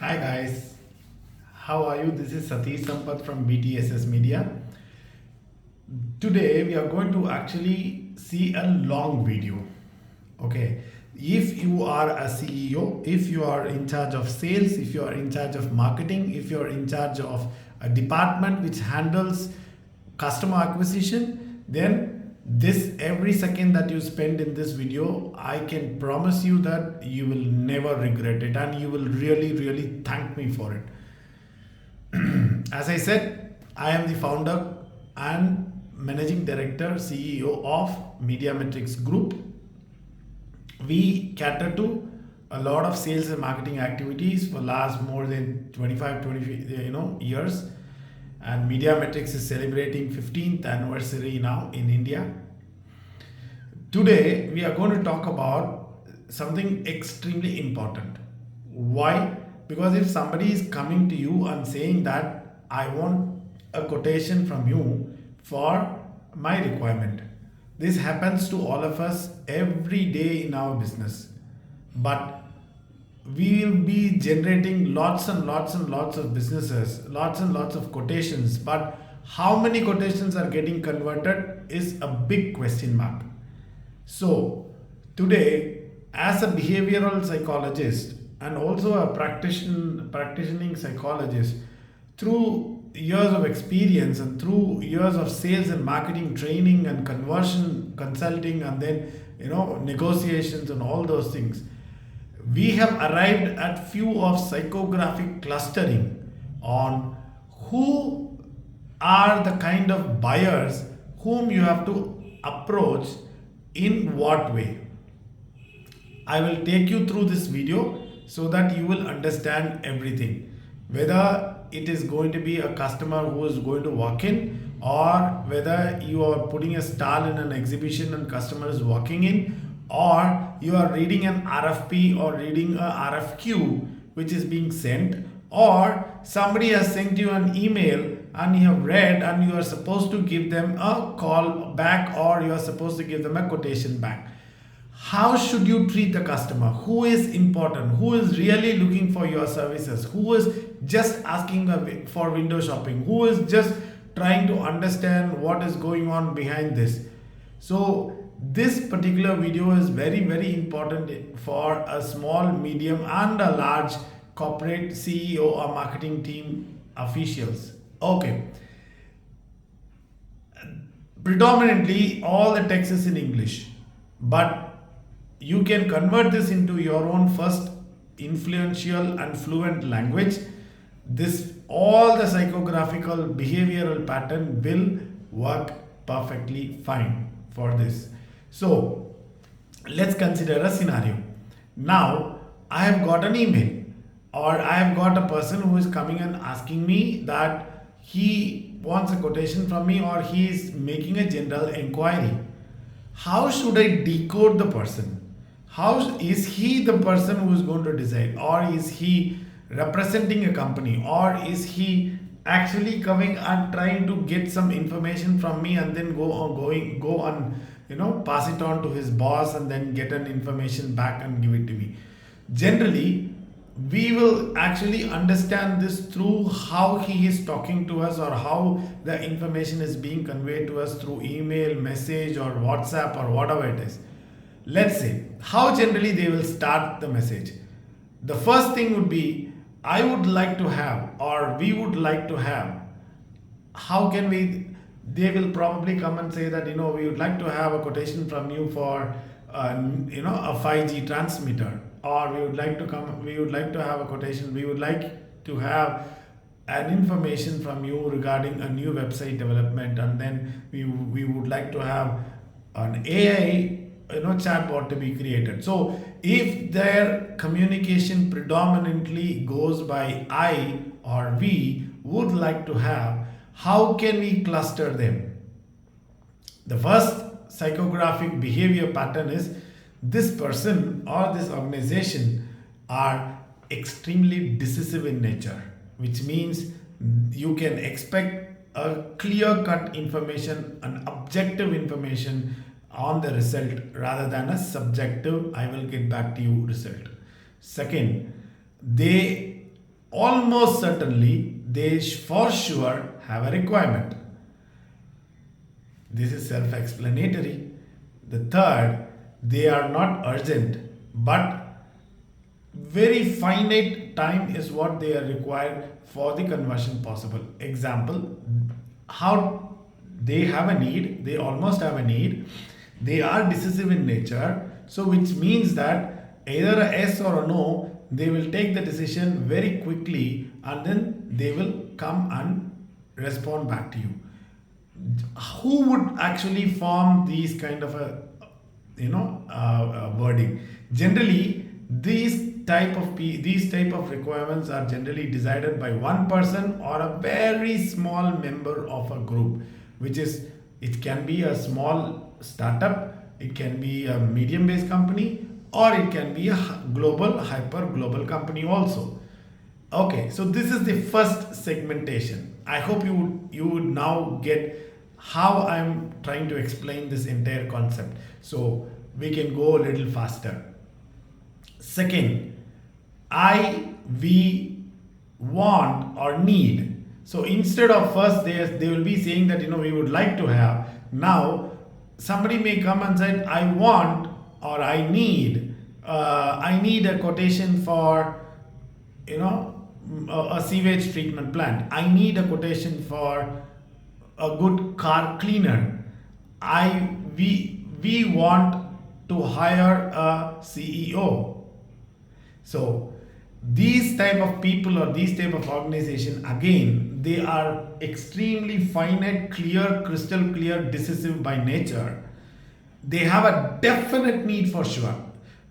Hi guys, how are you? This is Satish Sampath from BTSS Media. Today we are going to actually see a long video. Okay, if you are a CEO, if you are in charge of sales, if you are in charge of marketing, if you are in charge of a department which handles customer acquisition, then this every second that you spend in this video, I can promise you that you will never regret it and you will really thank me for it. As I said, I am the founder and managing director, CEO of MediaMetrics Group. We cater to a lot of sales and marketing activities for last more than 25 years, and MediaMetrics is celebrating 15th anniversary now in India. Today we are going to talk about something extremely important. Why? Because if somebody is coming to you and saying that I want a quotation from you for my requirement, this happens to all of us every day in our business. But we will be generating lots and lots of businesses, lots and lots of quotations. But how many quotations are getting converted is a big question mark. So, today, as a behavioral psychologist and also a practicing psychologist, through years of experience and through years of sales and marketing training and conversion consulting and then negotiations and all those things, we have arrived at few of psychographic clustering on who are the kind of buyers whom you have to approach in what way. I will take you through this video so that you will understand everything. Whether it is going to be a customer who is going to walk in, or whether you are putting a stall in an exhibition and customer is walking in, or you are reading an RFP or reading a RFQ which is being sent, or somebody has sent you an email and you have read and you are supposed to give them a call back or you are supposed to give them a quotation back. How should you treat the customer? Who is important? Who is really looking for your services? Who is just asking for window shopping? Who is just trying to understand what is going on behind this? So this particular video is very important for a small, medium and a large corporate CEO or marketing team officials. Okay. Predominantly all the text is in English, but you can convert this into your own first influential and fluent language. This all the psychographical behavioral pattern will work perfectly fine for this. So let's consider a scenario. Now I have got an email or I have got a person who is coming and asking me that he wants a quotation from me or he is making a general inquiry. How should I decode the person? How is he the person who is going to decide, or is he representing a company, or is he actually coming and trying to get some information from me and then go on pass it on to his boss and then get an information back and give it to me? Generally, we will actually understand this through how he is talking to us or how the information is being conveyed to us through email, message or WhatsApp or whatever it is. Let's say how generally they will start the message. The first thing would be, I would like to have, or we would like to have. How can we? They will probably come and say that we would like to have a quotation from you for a 5G transmitter, or we would like to have a quotation. We would like to have an information from you regarding a new website development, and then we would like to have an AI chatbot to be created. So if their communication predominantly goes by I or we would like to have, how can we cluster them? The first psychographic behavior pattern is this person or this organization are extremely decisive in nature, which means you can expect a clear cut information, an objective information on the result rather than a subjective I will get back to you result. Second, they almost certainly they for sure have a requirement. This is self explanatory. The third, they are not urgent, but very finite time is what they are required for the conversion possible. Example, how they have a need, they almost have a need, they are decisive in nature, so which means that either a yes or a no, they will take the decision very quickly and then they will come and respond back to you. Who would actually form these kind of a wording? Generally these type of requirements are generally decided by one person or a very small member of a group, which is, it can be a small startup, it can be a medium based company, or it can be a hyper global company also. Okay, so this is the first segmentation. I hope you would now get how I'm trying to explain this entire concept. So we can go a little faster. Second, we want or need. So instead of first they will be saying that we would like to have. Now somebody may come and say I want or I need a quotation for a sewage treatment plant. I need a quotation for a good car cleaner. We want to hire a CEO. So these type of people or these type of organization, again, they are extremely finite, clear, crystal clear, decisive by nature. They have a definite need for sure.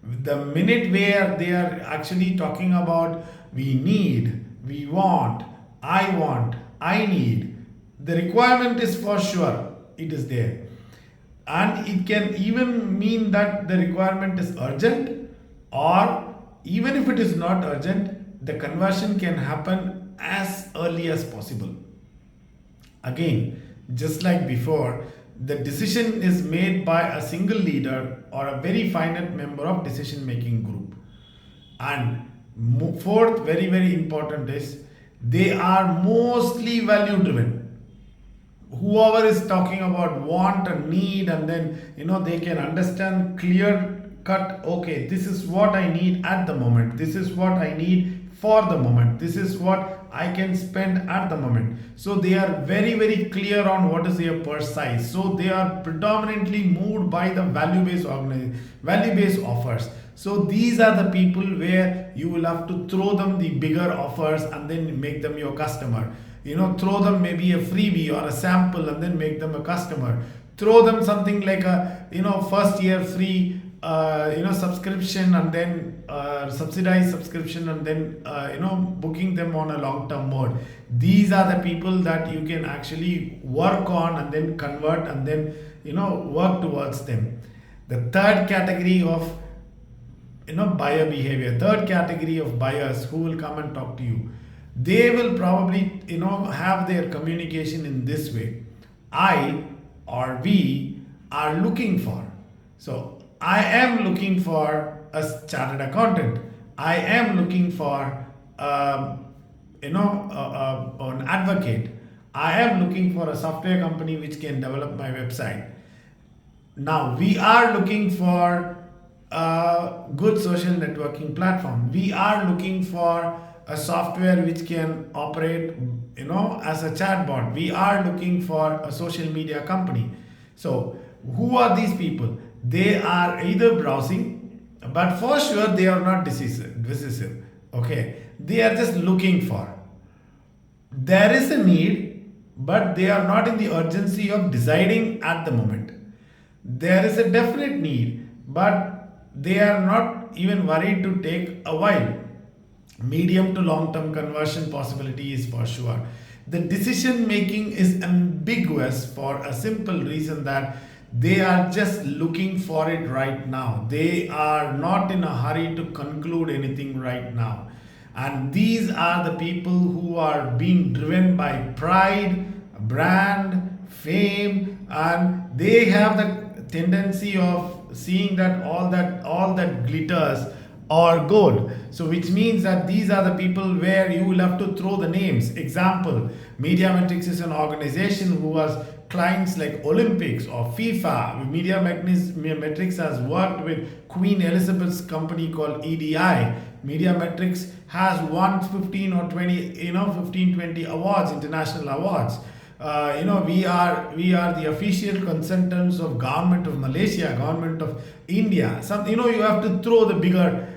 The minute where they are actually talking about we need, we want, I need, the requirement is for sure, it is there. And it can even mean that the requirement is urgent, or even if it is not urgent, the conversion can happen as early as possible. Again, just like before, the decision is made by a single leader or a very finite member of decision making group. And fourth, very very important, is they are mostly value driven. Whoever is talking about want and need, and then they can understand clear cut, okay, this is what I need at the moment, this is what I need for the moment, this is what I can spend at the moment. So they are very very clear on what is their purse size. So they are predominantly moved by the value based offers. So these are the people where you will have to throw them the bigger offers and then make them your customer. Throw them maybe a freebie or a sample and then make them a customer. Throw them something like a first year free subscription, and then subsidized subscription, and then booking them on a long term mode. These are the people that you can actually work on and then convert and then work towards them. The third category of buyer behavior, third category of buyers who will come and talk to you, they will probably have their communication in this way: I or we are looking for. So I am looking for a chartered accountant, I am looking for an advocate, I am looking for a software company which can develop my website. Now we are looking for a good social networking platform, we are looking for a software which can operate as a chatbot, we are looking for a social media company. So who are these people? They are either browsing, but for sure they are not decisive. Okay, they are just looking for. There is a need, but they are not in the urgency of deciding at the moment. There is a definite need, but they are not even worried to take a while. Medium to long term conversion possibility is for sure. The decision making is ambiguous for a simple reason that they are just looking for it right now. They are not in a hurry to conclude anything right now. And these are the people who are being driven by pride, brand, fame, and they have the tendency of seeing that all that glitters, or gold. So which means that these are the people where you will have to throw the names. Example, Mediametrics is an organization who has clients like Olympics or FIFA. Mediametrics has worked with Queen Elizabeth's company called EDI. Mediametrics has won 15 or 20, 15, 20 awards, international awards. We are the official consultants of government of Malaysia, government of India. Some, you have to throw the bigger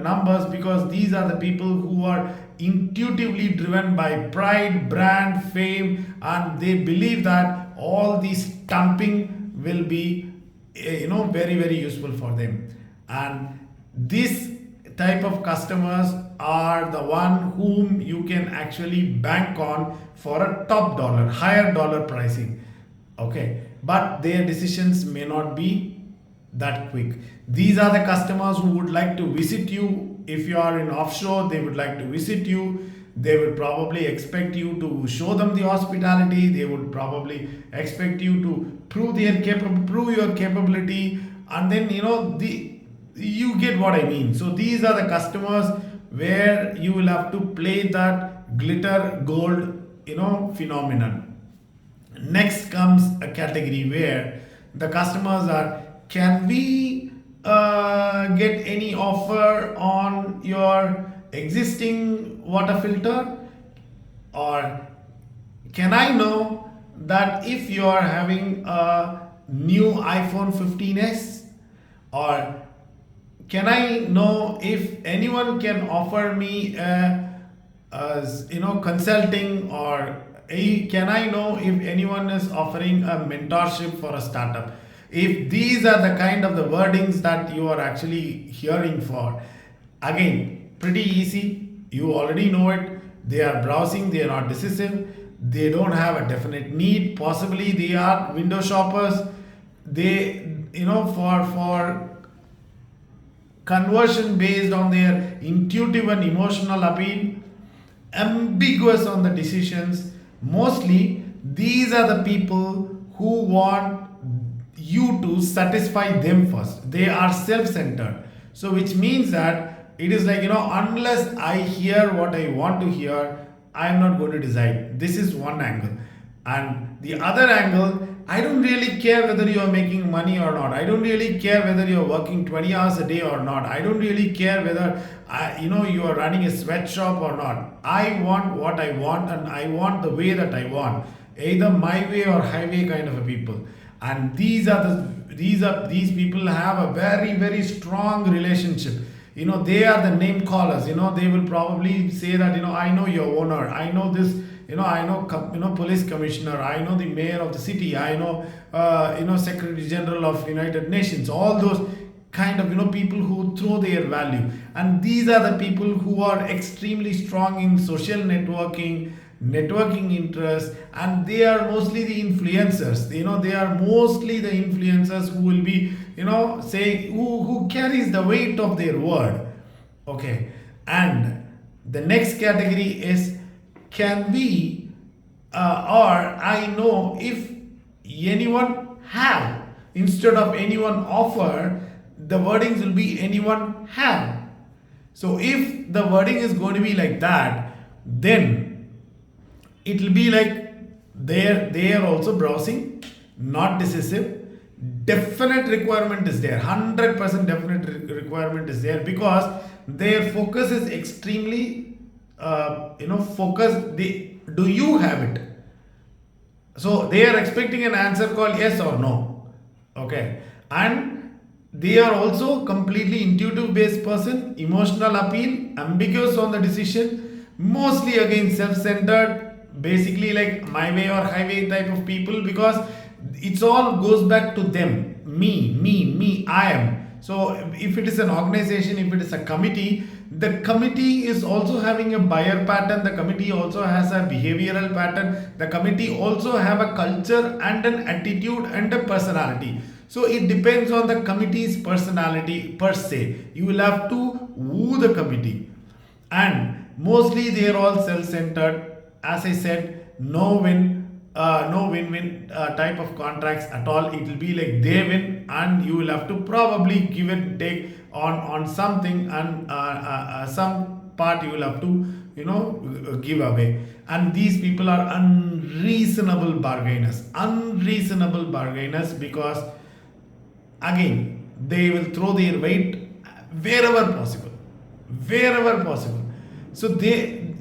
numbers, because these are the people who are intuitively driven by pride, brand, fame, and they believe that all these stamping will be very, very useful for them. And this type of customers are the one whom you can actually bank on for a top dollar, higher dollar pricing. Okay, but their decisions may not be that quick. These are the customers who would like to visit you. If you are in offshore, they would like to visit you. They would probably expect you to show them the hospitality. They would probably expect you to prove your capability, and then you get what I mean. So these are the customers where you will have to play that glitter gold phenomenon. Next comes a category where the customers are, can we get any offer on your existing water filter? Or can I know that if you are having a new iPhone 15s? Or can I know if anyone can offer me consulting? Or can I know if anyone is offering a mentorship for a startup? If these are the kind of the wordings that you are actually hearing for, again, pretty easy. You already know it. They are browsing. They are not decisive. They don't have a definite need. Possibly they are window shoppers. They, for conversion based on their intuitive and emotional appeal, ambiguous on the decisions. Mostly, these are the people who want you to satisfy them first. They are self-centered. So which means that it is like, unless I hear what I want to hear, I am not going to decide. This is one angle. And the other angle, I don't really care whether you are making money or not. I don't really care whether you are working 20 hours a day or not. I don't really care whether you are running a sweatshop or not. I want what I want, and I want the way that I want, either my way or highway kind of a people. And these people have a very, very strong relationship. They are the name callers. They will probably say that, I know your owner, I know this, I know police commissioner, I know the mayor of the city, I know Secretary General of United Nations. All those kind of people who throw their value. And these are the people who are extremely strong in social networking interests, and they are mostly the influencers. They are mostly the influencers who will be saying, who carries the weight of their word. Okay. And the next category is, can we or I know if anyone have, instead of anyone offer, the wordings will be anyone have. So if the wording is going to be like that, then it will be like they are also browsing, not decisive. Definite requirement is there, 100% definite requirement is there, because their focus is extremely focused. Do you have it? So they are expecting an answer called yes or no. Okay. And they are also completely intuitive based person, emotional appeal, ambiguous on the decision, mostly again self-centered, basically like my way or highway type of people, because it's all goes back to them. Me, I am. So if it is an organization, if it is a committee, the committee is also having a buyer pattern. The committee also has a behavioral pattern. The committee also have a culture and an attitude and a personality. So it depends on the committee's personality per se. You will have to woo the committee. And mostly they are all self-centered. As I said, no win-win type of contracts at all. It will be like they win and you will have to probably give and take on something, and some part you will have to give away. And these people are unreasonable bargainers, because again they will throw their weight wherever possible, wherever possible. So they,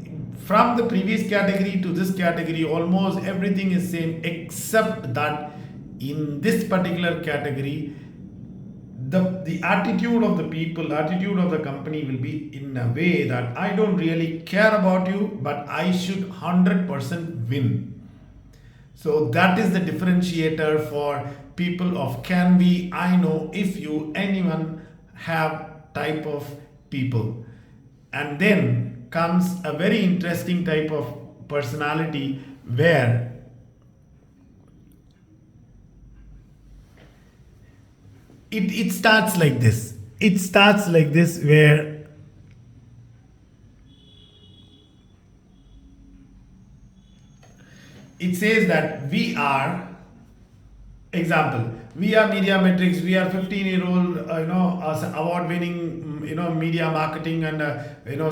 from the previous category to this category, almost everything is same, except that in this particular category, the attitude of the people, attitude of the company will be in a way that I don't really care about you, but I should 100% win. So that is the differentiator for people of Can We, I Know, If You, Anyone have type of people. And then comes a very interesting type of personality, where it starts like this. It starts like this, where it says that we are, example, we are Media Metrics, we are 15-year-old award winning media marketing and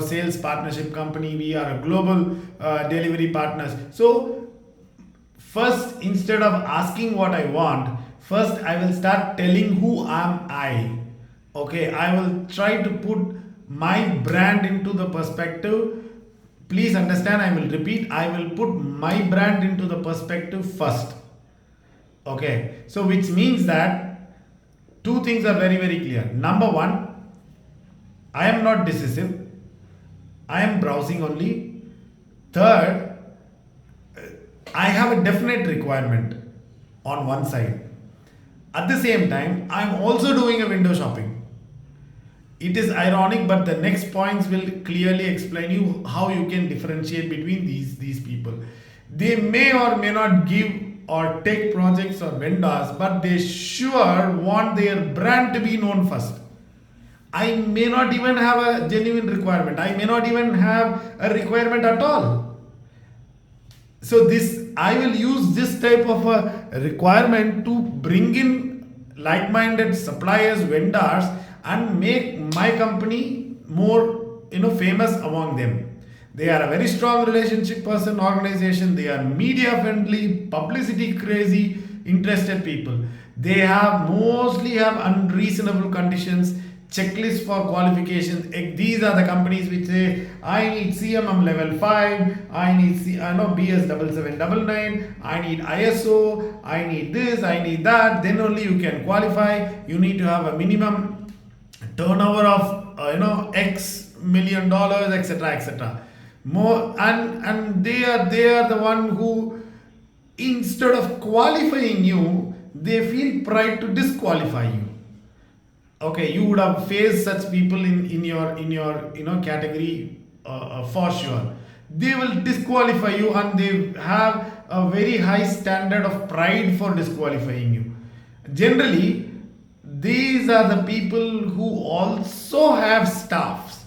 sales partnership company, we are a global delivery partners. So first, instead of asking what I want, first I will start telling who am I. Okay, I will try to put my brand into the perspective. Please understand, I will repeat, I will put my brand into the perspective first. Okay, so which means that two things are very, very clear. Number one, I am not decisive, I am browsing only. Third, I have a definite requirement on one side. At the same time, I am also doing a window shopping. It is ironic, but the next points will clearly explain you how you can differentiate between these people. They may or may not give or take projects or vendors, but they sure want their brand to be known first. I may not even have a genuine requirement. I may not even have a requirement at all. So this, I will use this type of a requirement to bring in like-minded suppliers, vendors, and make my company more famous among them. They are a very strong relationship person organization. They are media friendly, publicity crazy, interested people. They mostly have unreasonable conditions, checklists for qualifications. These are the companies which say, I need CMM level 5, I need BS 7799, I need ISO, I need this, I need that. Then only you can qualify. You need to have a minimum turnover of X million dollars, etc., etc. More, and they are the one who, instead of qualifying you, they feel pride to disqualify you. Okay, you would have faced such people in your category for sure. They will disqualify you, and they have a very high standard of pride for disqualifying you. Generally, these are the people who also have staffs,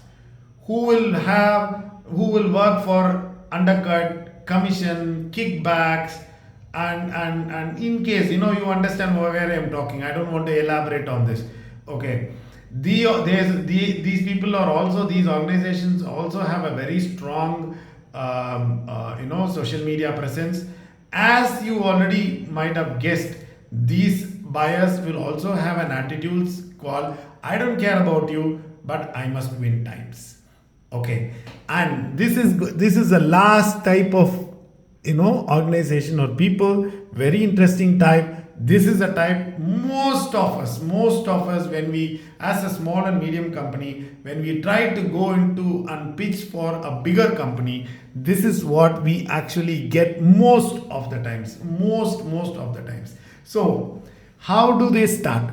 who will work for undercut, commission, kickbacks, and in case you understand where I am talking. I don't want to elaborate on this. Okay, these people are also, these organizations also have a very strong social media presence. As you already might have guessed, these buyers will also have an attitude called, I don't care about you, but I must win types. Okay, and this is the last type of organization or people, very interesting type. This is a type most of us, when we, as a small and medium company, when we try to go into and pitch for a bigger company, this is what we actually get most of the times. So how do they start?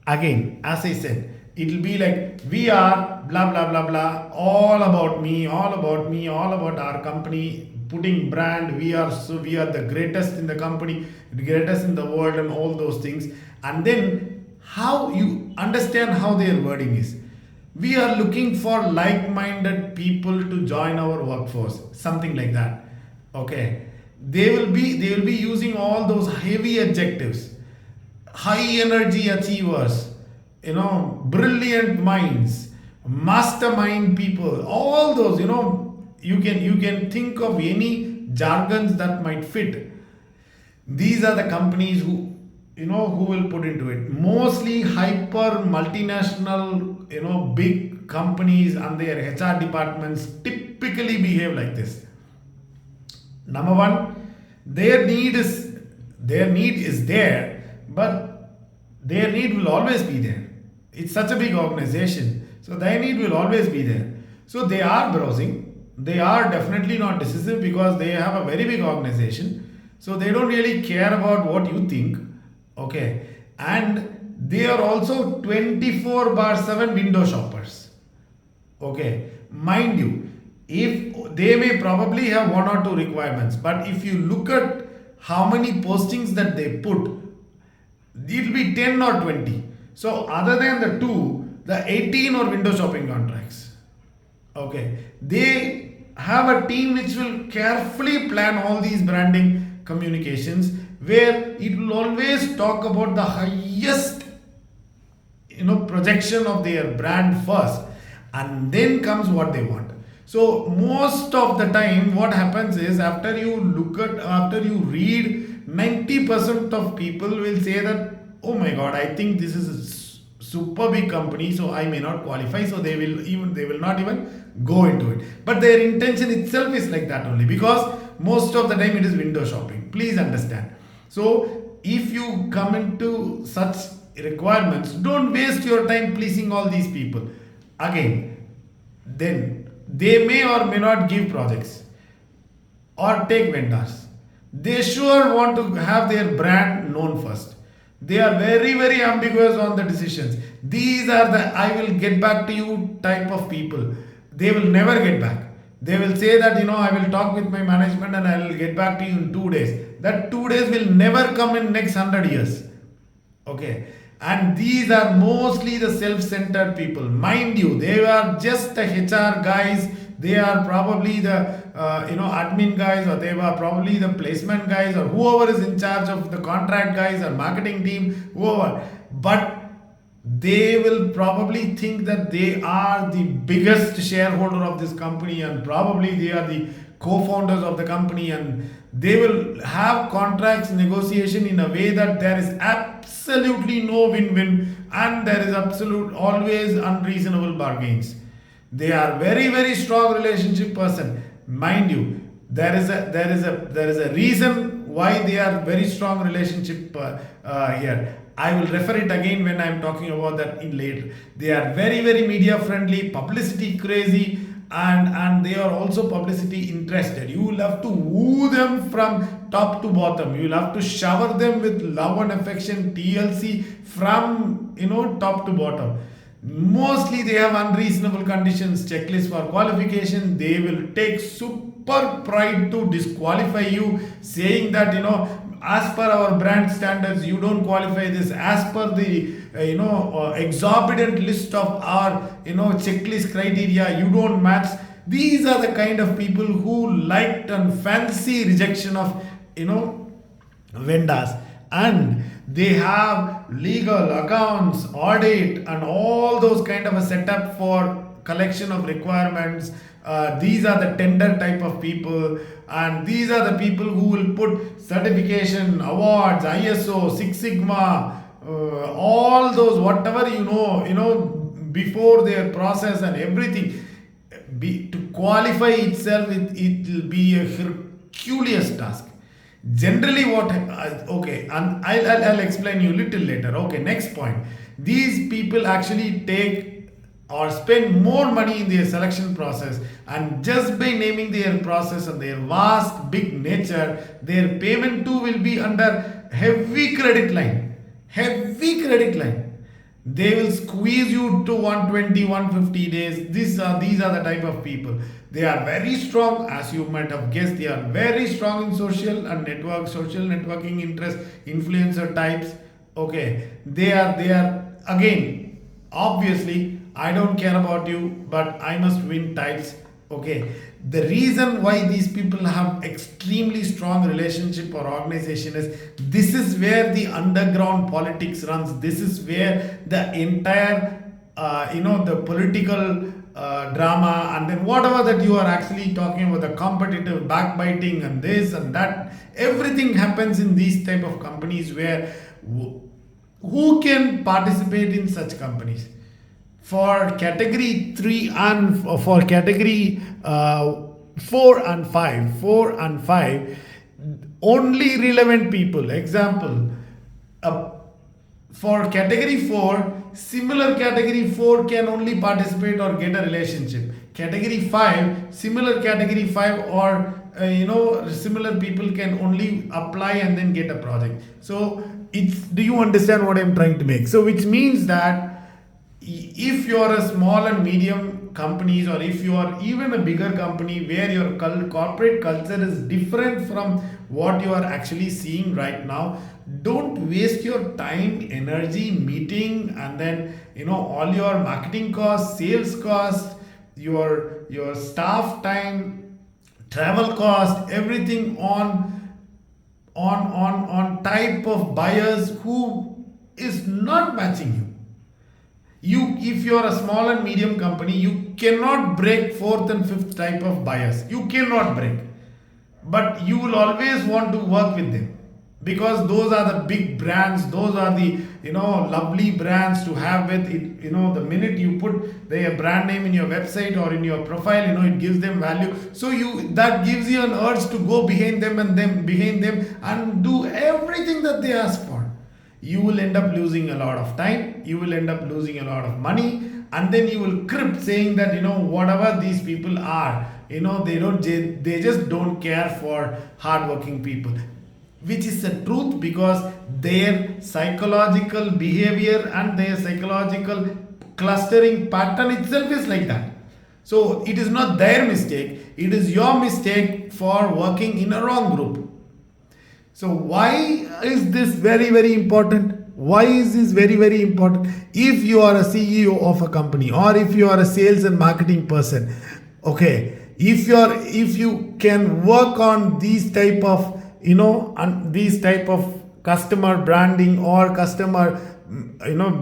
Again, as I said, it will be like, we are blah blah blah blah, all about me, all about our company, putting brand, we are the greatest in the company, the greatest in the world, and all those things. And then how you understand how their wording is. We are looking for like-minded people to join our workforce, something like that. Okay, they will be using all those heavy adjectives, high energy achievers, brilliant minds, mastermind people, all those, you can think of any jargons that might fit. These are the companies who will put into it. Mostly hyper multinational, big companies and their HR departments typically behave like this. Number one, their need is there, but their need will always be there. It's such a big organization, so their need will always be there. So they are browsing. They are definitely not decisive because they have a very big organization. So they don't really care about what you think. Okay. And they are also 24 bar 7 window shoppers. Okay, mind you, if they may probably have one or two requirements, but if you look at how many postings that they put, it'll be 10 or 20. So, other than the two, the 18 or window shopping contracts. Okay, they have a team which will carefully plan all these branding communications where it will always talk about the highest projection of their brand first, and then comes what they want. So most of the time what happens is, after you read, 90% of people will say that, oh my god, I think this is a super big company, so I may not qualify, so they will not even go into it. But their intention itself is like that only, because most of the time it is window shopping, please understand. So if you come into such requirements, don't waste your time pleasing all these people. Again, then they may or may not give projects or take vendors. They sure want to have their brand known first. They are very, very ambiguous on the decisions. These are the I will get back to you type of people. They will never get back. They will say that, I will talk with my management and I will get back to you in 2 days. That 2 days will never come in next 100 years. Okay. And these are mostly the self-centered people. Mind you, they are just the HR guys. They are probably the admin guys, or they are probably the placement guys, or whoever is in charge of the contract guys or marketing team, whoever. But they will probably think that they are the biggest shareholder of this company, and probably they are the co-founders of the company, and they will have contracts negotiation in a way that there is absolutely no win-win, and there is absolute always unreasonable bargains. They are very, very strong relationship person. Mind you, there is a reason why they are very strong relationship here. I will refer it again when I am talking about that in later. They are very, very media friendly, publicity crazy, and they are also publicity interested. You will have to woo them from top to bottom. You will have to shower them with love and affection, TLC, from top to bottom. Mostly they have unreasonable conditions, checklist for qualification. They will take super pride to disqualify you, saying that as per our brand standards you don't qualify this, as per the exorbitant list of our checklist criteria you don't match. These are the kind of people who liked and fancy rejection of vendors, and they have legal accounts, audit, and all those kind of a setup for collection of requirements. These are the tender type of people, and these are the people who will put certification, awards, ISO, Six Sigma, all those whatever before their process and everything. To qualify itself, it will be a Herculean task. Generally, okay, and I'll explain you little later. Okay, next point. These people actually take or spend more money in their selection process, and just by naming their process and their vast big nature, their payment too will be under heavy credit line. They will squeeze you to 120, 150 days. These are the type of people. They are very strong, as you might have guessed. They are very strong in social networking interest, influencer types. Okay, they are again, obviously, I don't care about you, but I must win types. Okay, The reason why these people have extremely strong relationship or organization is this is where the underground politics runs. This is where the entire the political drama, and then whatever that you are actually talking about, the competitive backbiting and this and that, everything happens in these type of companies where who can participate in such companies? For category 3 and for category 4 and 5, only relevant people. Example, for category 4, similar category 4 can only participate or get a relationship. Category 5, similar category 5 or similar people can only apply and then get a project. So do you understand what I'm trying to make? So which means that if you are a small and medium companies, or if you are even a bigger company where your corporate culture is different from what you are actually seeing right now, don't waste your time, energy, meeting, and then all your marketing costs, sales costs, your staff time, travel cost, everything on type of buyers who is not matching you. If you are a small and medium company, you cannot break fourth and fifth type of buyers. You cannot break. But you will always want to work with them, because those are the big brands, those are the lovely brands to have with it. The minute you put their brand name in your website or in your profile, it gives them value. So that gives you an urge to go behind them and do everything that they ask for. You will end up losing a lot of time, you will end up losing a lot of money, and then you will crib saying that whatever these people are, they just don't care for hardworking people, which is the truth, because their psychological behavior and their psychological clustering pattern itself is like that. So it is not their mistake, it is your mistake for working in a wrong group. So why is this very, very important? Why is this very, very important? If you are a CEO of a company, or if you are a sales and marketing person, okay, if you can work on these type of customer branding or customer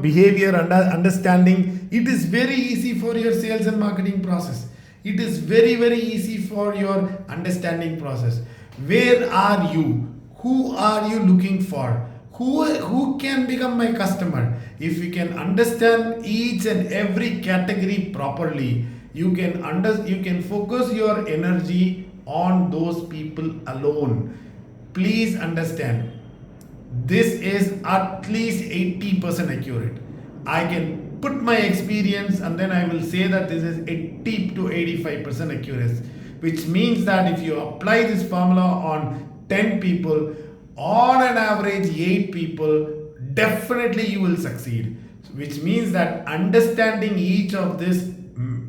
behavior and understanding, it is very easy for your sales and marketing process. It is very, very easy for your understanding process. Where are you? Who are you looking for? Who can become my customer? If you can understand each and every category properly, you can focus your energy on those people alone. Please understand, this is at least 80% accurate. I can put my experience and then I will say that this is 80 to 85% accuracy, which means that if you apply this formula on 10 people, on an average 8 people, definitely you will succeed. Which means that understanding each of this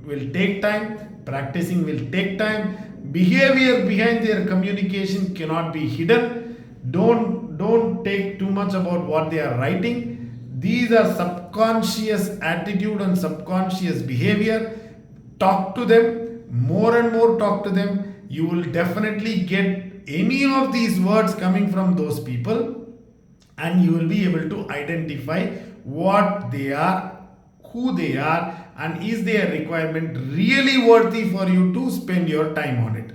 will take time, practicing will take time, behavior behind their communication cannot be hidden. Don't take too much about what they are writing. These are subconscious attitude and subconscious behavior. Talk to them, more and more talk to them. You will definitely get any of these words coming from those people, and you will be able to identify what they are, who they are, and is their requirement really worthy for you to spend your time on it.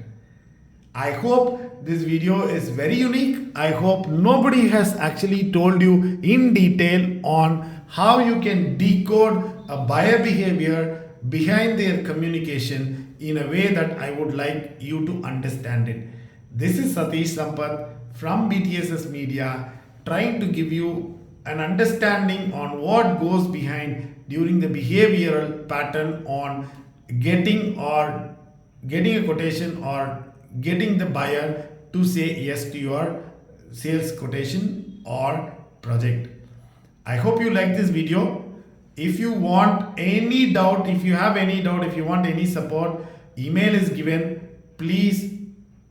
I hope this video is very unique. I hope nobody has actually told you in detail on how you can decode a buyer behavior behind their communication in a way that I would like you to understand it. This is Satish Sampath from BTSS Media, trying to give you an understanding on what goes behind during the behavioral pattern on getting a quotation or getting the buyer to say yes to your sales quotation or project. I hope you like this video. If you want any doubt, if you have any doubt, if you want any support, email is given. Please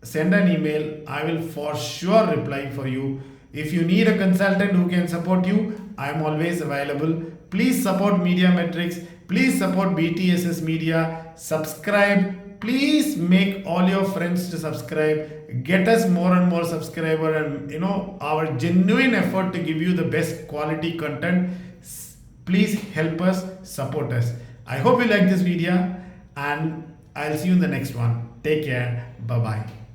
send an email. I will for sure reply for you. If you need a consultant who can support you, I am always available. Please support Media Metrics. Please support BTSS Media. Subscribe, please make all your friends to subscribe, get us more and more subscriber, and our genuine effort to give you the best quality content. Please help us, support us. I hope you like this video, and I'll see you in the next one. Take care. Bye bye.